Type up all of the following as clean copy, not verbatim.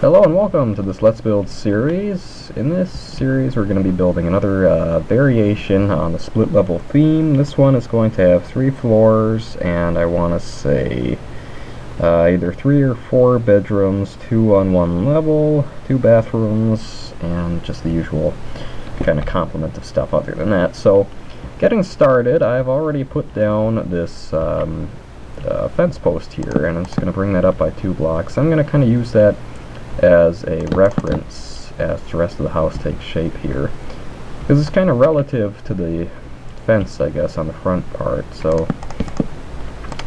Hello and welcome to this Let's Build series. In this series we're going to be building another variation on the split level theme. This one is going to have 3 floors and I want to say either 3 or 4 bedrooms, 2 on one level, 2 bathrooms, and just the usual kind of complement of stuff other than that. So getting started, I've already put down this fence post here, and I'm just going to bring that up by 2 blocks. I'm going to kind of use that as a reference as the rest of the house takes shape here, because it's kind of relative to the fence, I guess, on the front part. So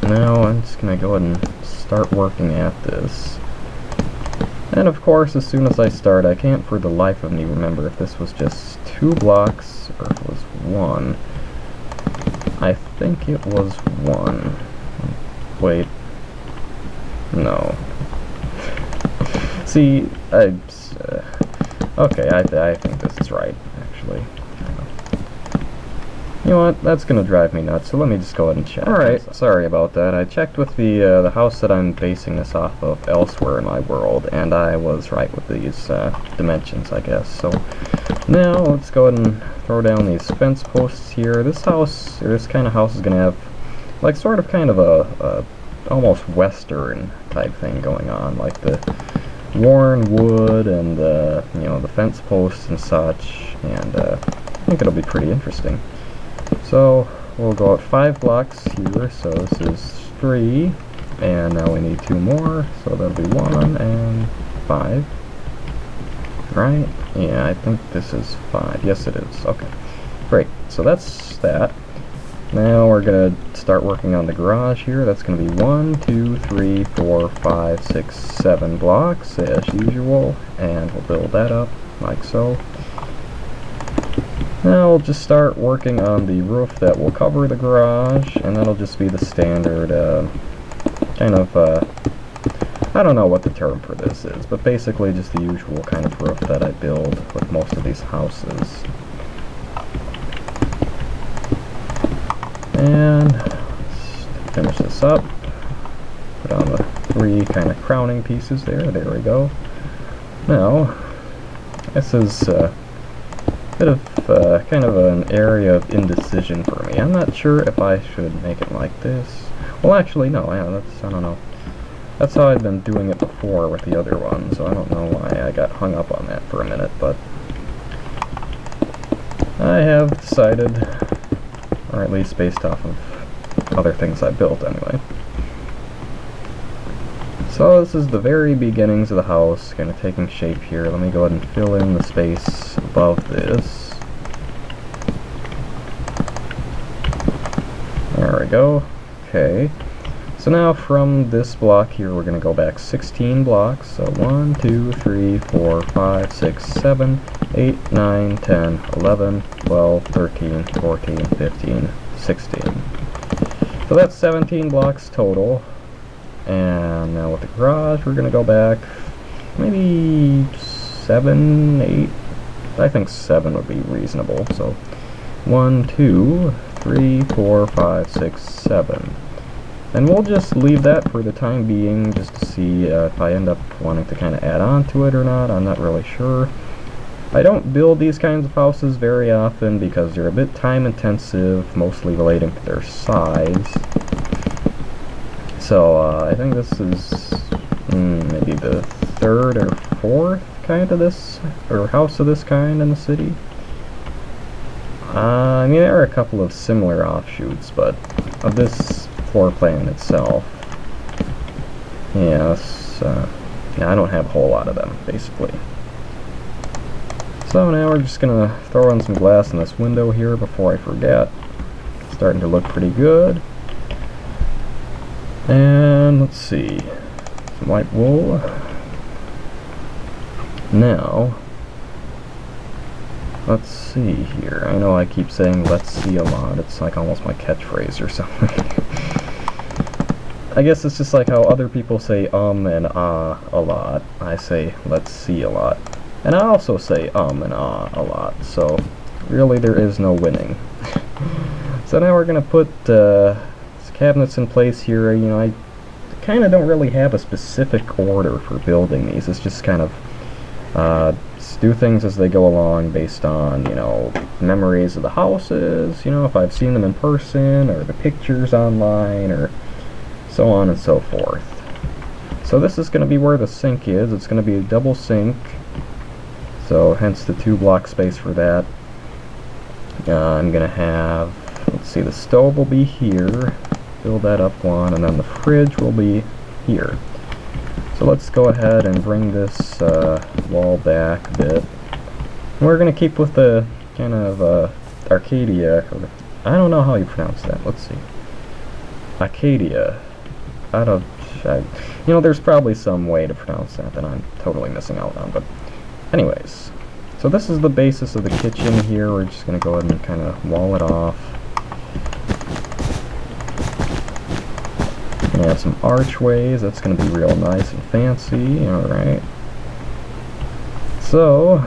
now I'm just going to go ahead and start working at this. And of course, as soon as I start, I can't for the life of me remember if this was just 2 blocks or if it was 1. I think it was 1. Wait. No. See, okay, I think this is right, actually. You know what, that's gonna drive me nuts, so let me just go ahead and check. Alright, sorry about that. I checked with the house that I'm basing this off of elsewhere in my world, and I was right with these dimensions, I guess. So now let's go ahead and throw down these fence posts here. This house, or this kind of house, is gonna have like sort of kind of a almost western type thing going on, like the worn wood and you know, the fence posts and such, and I think it'll be pretty interesting. So we'll go at 5 blocks here, so this is 3, and now we need 2 more, so that'll be 1 and 5. Right? Yeah, I think this is 5. Yes, it is. Okay. Great. So that's that. Now we're going to start working on the garage here. That's going to be 1, 2, 3, 4, 5, 6, 7 blocks as usual, and we'll build that up like so. Now we'll just start working on the roof that will cover the garage, and that'll just be the standard kind of, I don't know what the term for this is, but basically just the usual kind of roof that I build with most of these houses. And finish this up. Put on the 3 kind of crowning pieces there. There we go. Now, this is a bit of kind of an area of indecision for me. I'm not sure if I should make it like this. Well, actually, no. Yeah, I don't know. That's how I've been doing it before with the other one, so I don't know why I got hung up on that for a minute, but I have decided, or at least based off of other things I built anyway. So this is the very beginnings of the house, kind of taking shape here. Let me go ahead and fill in the space above this. There we go. Okay. So now from this block here, we're going to go back 16 blocks. So 1, 2, 3, 4, 5, 6, 7, 8, 9, 10, 11, 12, 13, 14, 15, 16. So that's 17 blocks total. And now with the garage, we're going to go back maybe 7, 8. I think 7 would be reasonable. So 1, 2, 3, 4, 5, 6, 7. And we'll just leave that for the time being, just to see if I end up wanting to kind of add on to it or not. I'm not really sure. I don't build these kinds of houses very often because they're a bit time intensive, mostly relating to their size. So I think this is maybe the 3rd or 4th kind of this, or house of this kind in the city. I mean, there are a couple of similar offshoots, but of this floor plan itself, yes, yeah, I don't have a whole lot of them, basically. So now we're just gonna throw in some glass in this window here before I forget. It's starting to look pretty good. And let's see, some white wool. Now, let's see here. I know I keep saying let's see a lot. It's like almost my catchphrase or something. I guess it's just like how other people say and ah a lot. I say let's see a lot. And I also say and ah a lot. So really there is no winning. So now we're going to put cabinets in place here. You know, I kind of don't really have a specific order for building these. It's just kind of just do things as they go along based on, you know, memories of the houses, you know, if I've seen them in person, or the pictures online, or so on and so forth. So this is going to be where the sink is. It's going to be a double sink, so hence the 2-block space for that. I'm going to have, let's see, the stove will be here, fill that up one, and then the fridge will be here. So let's go ahead and bring this wall back a bit. And we're going to keep with the kind of Arcadia, or I don't know how you pronounce that. Let's see. Acadia. You know, there's probably some way to pronounce that I'm totally missing out on. But anyways, so this is the basis of the kitchen here. We're just going to go ahead and kind of wall it off. We have some archways. That's going to be real nice and fancy. Alright. So,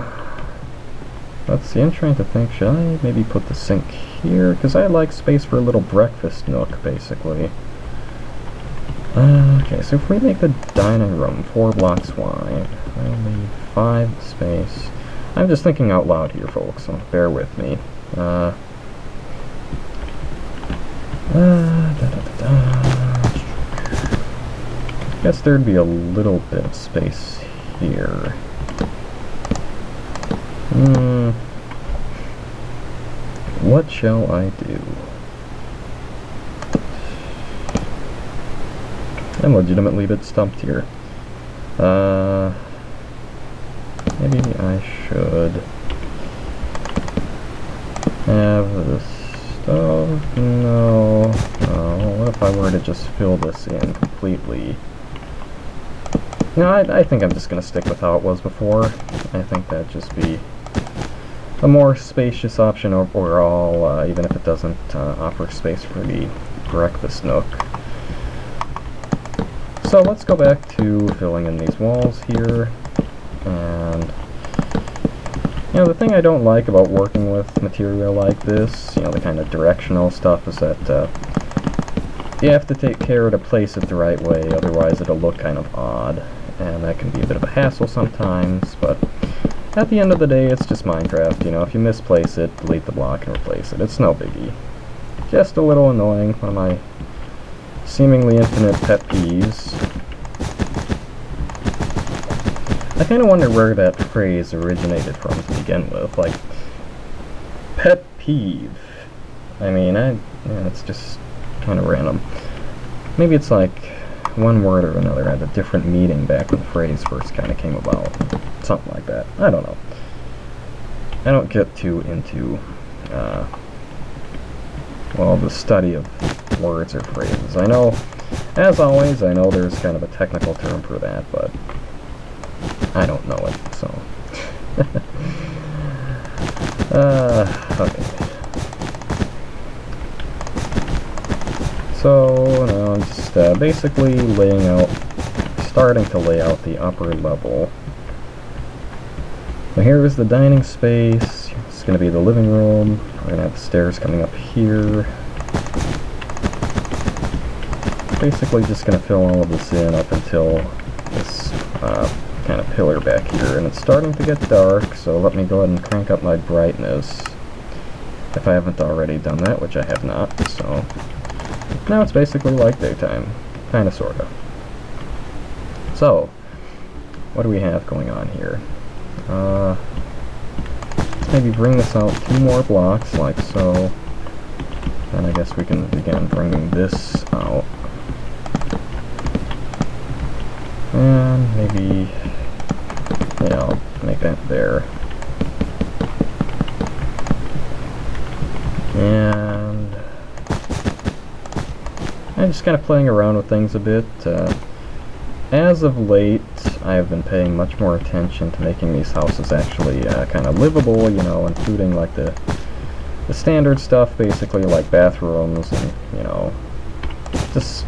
let's see. I'm trying to think. Should I maybe put the sink here? Because I like space for a little breakfast nook, basically. Okay, so if we make the dining room 4 blocks wide, I'll leave 5 space. I'm just thinking out loud here, folks, so bear with me. Guess there'd be a little bit of space here. What shall I do? I'm legitimately a bit stumped here. Maybe I should have this stove. No. What if I were to just fill this in completely? No, I think I'm just going to stick with how it was before. I think that'd just be a more spacious option overall, even if it doesn't offer space for the breakfast nook. So let's go back to filling in these walls here. And, you know, the thing I don't like about working with material like this, you know, the kind of directional stuff, is that you have to take care to place it the right way, otherwise it'll look kind of odd. And that can be a bit of a hassle sometimes, but at the end of the day, it's just Minecraft. You know, if you misplace it, delete the block and replace it. It's no biggie. Just a little annoying. One of my seemingly infinite pet peeves. I kind of wonder where that phrase originated from to begin with. Like, pet peeve. I mean, it's just kind of random. Maybe it's like one word or another had a different meaning back when the phrase first kind of came about. Something like that. I don't know. I don't get too into, well, the study of words or phrases. I know, as always, I know there's kind of a technical term for that, but I don't know it, so. Okay. So, now I'm just basically starting to lay out the upper level. So here is the dining space. It's going to be the living room. We're going to have the stairs coming up here. Basically just going to fill all of this in up until this kind of pillar back here. And it's starting to get dark, so let me go ahead and crank up my brightness if I haven't already done that, which I have not. So now it's basically like daytime, kind of, sort of. So, what do we have going on here? Let's maybe bring this out 2 more blocks, like so. And I guess we can begin bringing this out. And maybe, yeah, I'll make that there. And I'm just kind of playing around with things a bit. As of late, I have been paying much more attention to making these houses actually kind of livable, you know, including like the standard stuff, basically, like bathrooms and, you know, just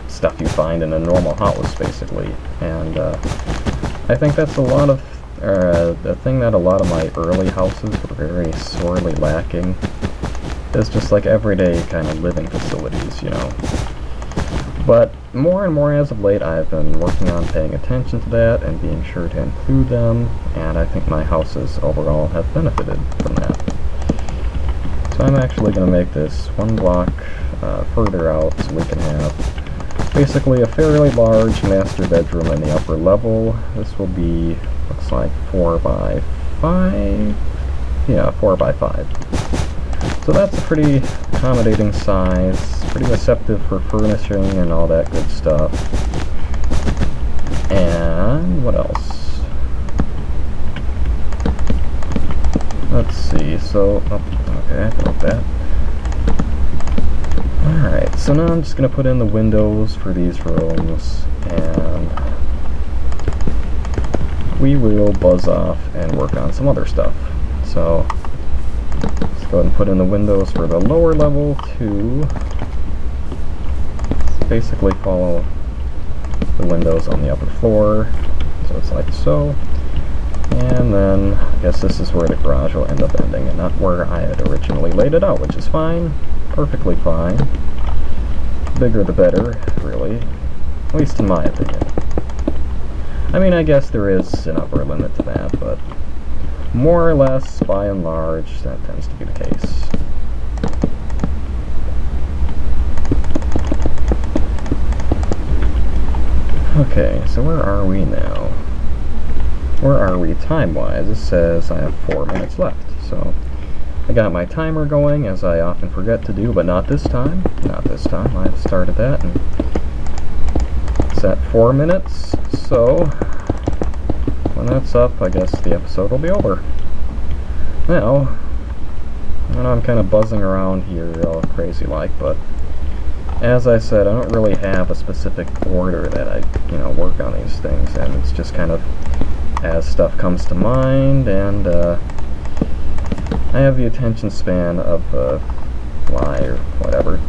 stuff you find in a normal house, basically. And I think that's a lot of the thing that a lot of my early houses were very sorely lacking, is just like everyday kind of living facilities, you know. But more and more as of late, I've been working on paying attention to that and being sure to include them, and I think my houses overall have benefited from that. So I'm actually going to make this one block further out so we can have basically a fairly large master bedroom in the upper level. This will be, looks like 4 by 5. Yeah, 4 by 5. So that's a pretty accommodating size, pretty receptive for furnishing and all that good stuff. And what else? Let's see, so, oh, okay, I built that. Alright, so now I'm just going to put in the windows for these rooms, and we will buzz off and work on some other stuff. So, let's go ahead and put in the windows for the lower level to basically follow the windows on the upper floor. So it's like so. And then, I guess this is where the garage will end up ending, and not where I had originally laid it out, which is fine. Perfectly fine. Bigger the better, really. At least in my opinion. I mean, I guess there is an upper limit to that, but more or less, by and large, that tends to be the case. Okay, so where are we now? Where are we time-wise? It says I have 4 minutes left, so I got my timer going, as I often forget to do, but not this time. Not this time. I've started that, and it's at 4 minutes, so when that's up, I guess the episode will be over. Now, I know I'm kind of buzzing around here all crazy-like, but as I said, I don't really have a specific order that I, work on these things, and it's just kind of as stuff comes to mind, and I have the attention span of a fly or whatever.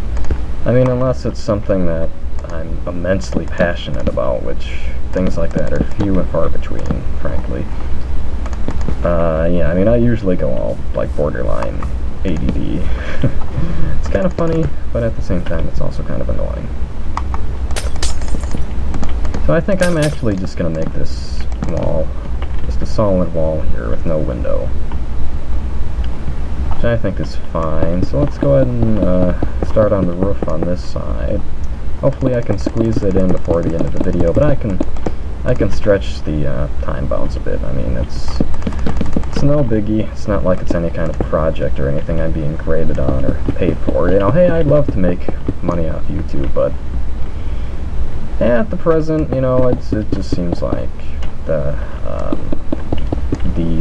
I mean, unless it's something that I'm immensely passionate about, which things like that are few and far between, frankly. Yeah, I mean, I usually go all, like, borderline ADD. It's kind of funny, but at the same time, it's also kind of annoying. So I think I'm actually just going to make this wall just a solid wall here with no window, which I think is fine. So let's go ahead and start on the roof on this side. Hopefully I can squeeze it in before the end of the video, but I can stretch the time bounds a bit. I mean, it's no biggie. It's not like it's any kind of project or anything I'm being graded on or paid for. Hey, I'd love to make money off YouTube, but at the present, it just seems like the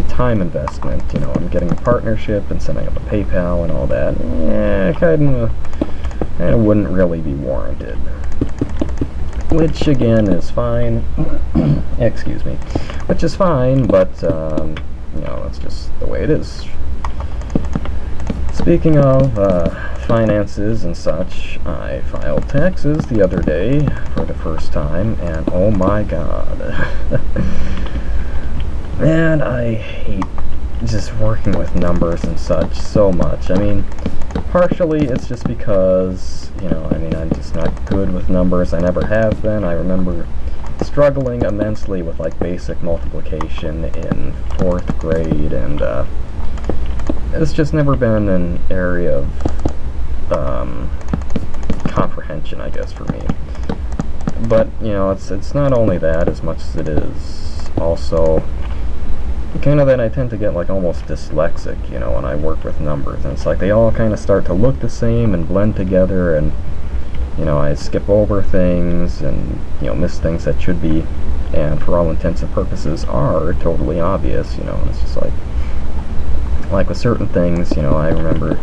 time investment, in getting a partnership and setting up a PayPal and all that, kind of wouldn't really be warranted. Which again is fine. Excuse me. Which is fine, but that's just the way it is. Speaking of finances and such, I filed taxes the other day for the first time, and oh my god. Man, I hate just working with numbers and such so much. I mean, partially it's just because, I'm just not good with numbers. I never have been. I remember struggling immensely with, like, basic multiplication in 4th grade, and it's just never been an area of comprehension, I guess, for me. But, it's not only that as much as it is also kind of that I tend to get, like, almost dyslexic, when I work with numbers. And it's like they all kind of start to look the same and blend together, and, I skip over things and, miss things that should be, and for all intents and purposes are totally obvious, and it's just like with certain things, I remember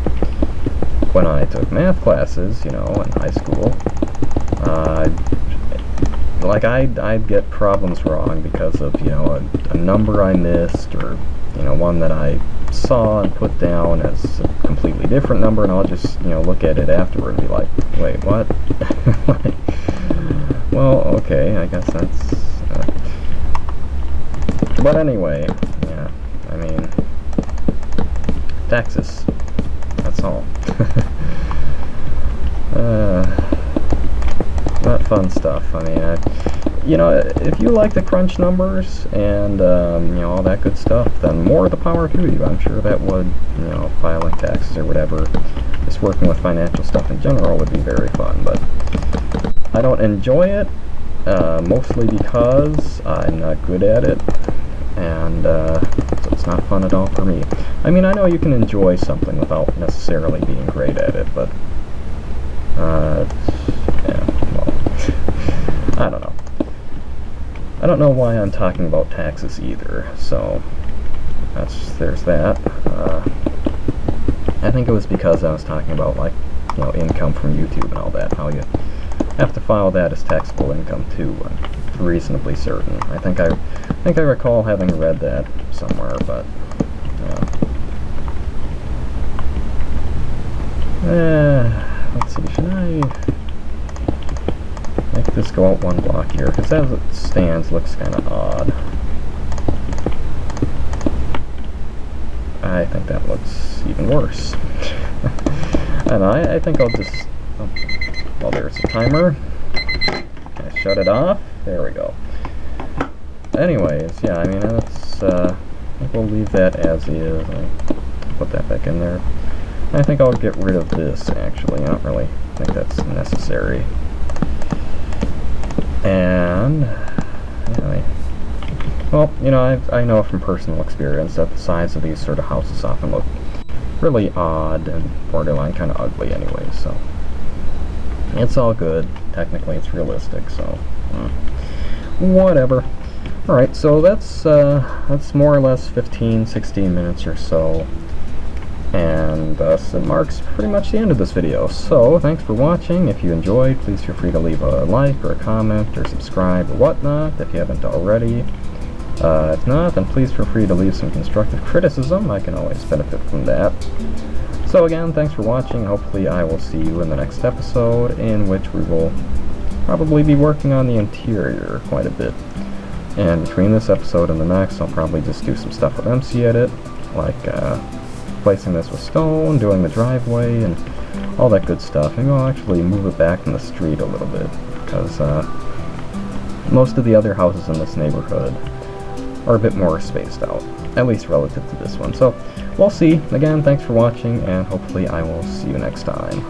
when I took math classes, in high school, I'd get problems wrong because of, a number I missed, or, one that I saw and put down as a completely different number, and I'll just, look at it afterward and be like, wait, what? Well, okay, I guess that's, but anyway, yeah, I mean, taxes, that's all. But fun stuff. I mean, if you like to crunch numbers and all that good stuff, then more the power to you. I'm sure that would, filing taxes or whatever, just working with financial stuff in general would be very fun. But I don't enjoy it, mostly because I'm not good at it, and so it's not fun at all for me. I mean, I know you can enjoy something without necessarily being great at it, but yeah, well, I don't know. I don't know why I'm talking about taxes either, so there's that. I think it was because I was talking about, like, income from YouTube and all that, how you have to file that as taxable income too. I'm reasonably certain. I think I recall having read that somewhere, but let's see, should I make this go out one block here? Because as it stands, looks kind of odd. I think that looks even worse. And I think I'll just, well, there's a timer. Can I shut it off? There we go. Anyways, yeah, I mean, that's, I think we'll leave that as is. I'll put that back in there. I think I'll get rid of this, actually. I don't really think that's necessary. And, anyway, well, I know from personal experience that the size of these sort of houses often look really odd and borderline kind of ugly anyway, so it's all good. Technically it's realistic, so whatever. Alright, so that's more or less 15-16 minutes or so, and thus it marks pretty much the end of this video. So thanks for watching. If you enjoyed, please feel free to leave a like or a comment or subscribe or whatnot if you haven't already. If not, then please feel free to leave some constructive criticism. I can always benefit from that. So again, thanks for watching. Hopefully I will see you in the next episode, in which we will probably be working on the interior quite a bit. And between this episode and the next, I'll probably just do some stuff with MC Edit, like placing this with stone, doing the driveway, and all that good stuff. Maybe I'll actually move it back from the street a little bit, because most of the other houses in this neighborhood are a bit more spaced out, at least relative to this one. So we'll see. Again, thanks for watching, and hopefully I will see you next time.